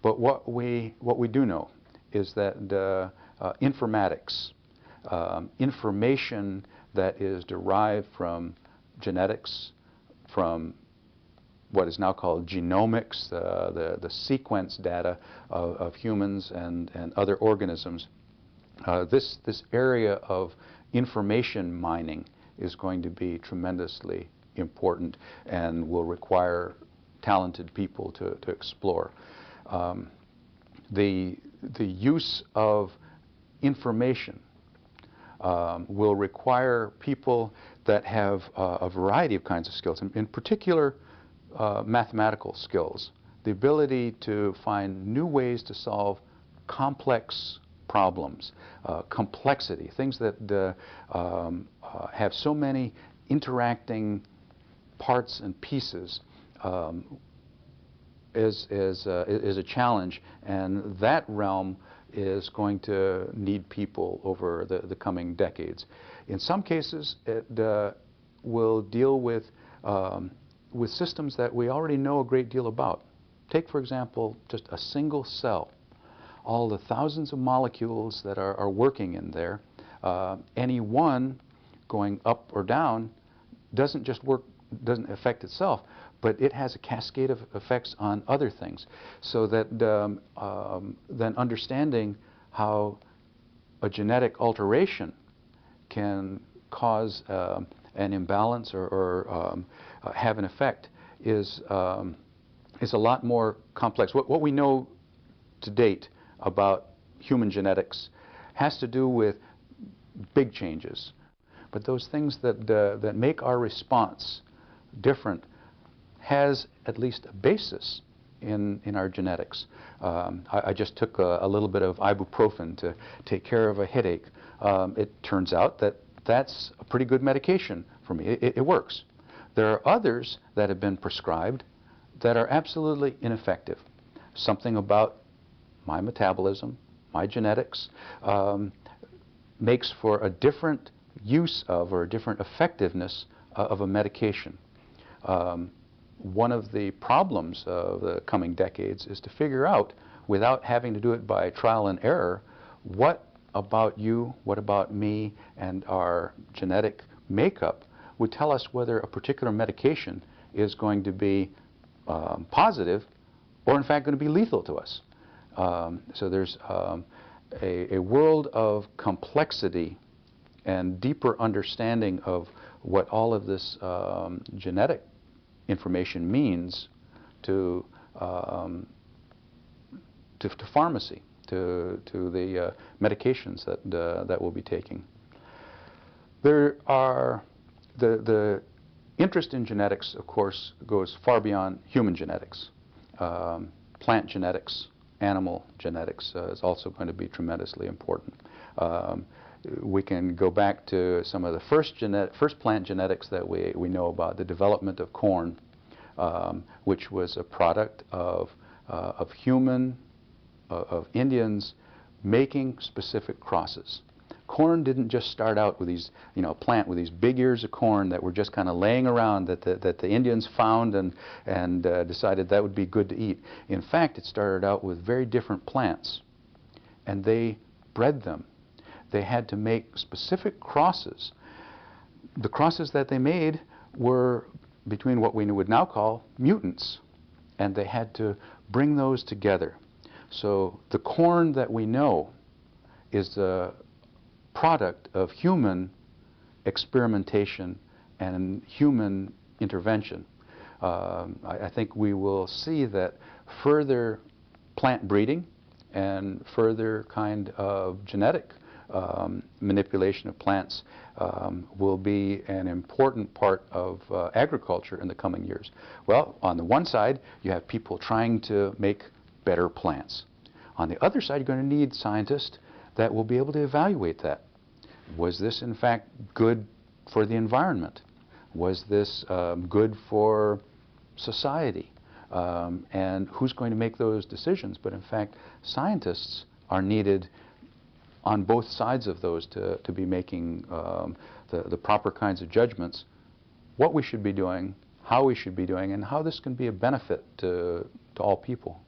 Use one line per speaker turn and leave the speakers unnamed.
But what we do know is that informatics, information that is derived from genetics, from what is now called genomics, the sequence data of humans and other organisms, this area of information mining is going to be tremendously important and will require talented people to explore. The use of information will require people that have a variety of kinds of skills, in particular mathematical skills, the ability to find new ways to solve complex problems, complexity, things that have so many interacting parts and pieces is a challenge, and that realm is going to need people over the coming decades. In some cases, it will deal with systems that we already know a great deal about. Take, for example, just a single cell. All the thousands of molecules that are working in there, any one going up or down doesn't affect itself, but it has a cascade of effects on other things. So that then understanding how a genetic alteration can cause an imbalance or have an effect is a lot more complex. What we know to date about human genetics has to do with big changes, but those things that make our response different has at least a basis in our genetics. I just took a little bit of ibuprofen to take care of a headache. It turns out that that's a pretty good medication for me. It works. There are others that have been prescribed that are absolutely ineffective. Something about my metabolism, my genetics, makes for a different use of or a different effectiveness of a medication. One of the problems of the coming decades is to figure out, without having to do it by trial and error, what about you, what about me, and our genetic makeup would tell us whether a particular medication is going to be positive or in fact going to be lethal to us. So there's a world of complexity and deeper understanding of what all of this genetic information means to pharmacy, to the medications that we'll be taking. There are the interest in genetics, of course, goes far beyond human genetics. Plant genetics, animal genetics is also going to be tremendously important. We can go back to some of the first plant genetics that we know about, the development of corn, which was a product of Indians making specific crosses. Corn didn't just start out with these, a plant with these big ears of corn that were just kind of laying around that the Indians found and decided that would be good to eat. In fact, it started out with very different plants, and they bred them. They had to make specific crosses. The crosses that they made were between what we would now call mutants, and they had to bring those together. So the corn that we know is the product of human experimentation and human intervention. I think we will see that further plant breeding and further kind of genetic manipulation of plants will be an important part of agriculture in the coming years. Well, on the one side, you have people trying to make better plants. On the other side, you're going to need scientists that will be able to evaluate that. Was this, in fact, good for the environment? Was this good for society? And who's going to make those decisions? But in fact, scientists are needed on both sides of those to be making the proper kinds of judgments, what we should be doing, how we should be doing, and how this can be a benefit to all people.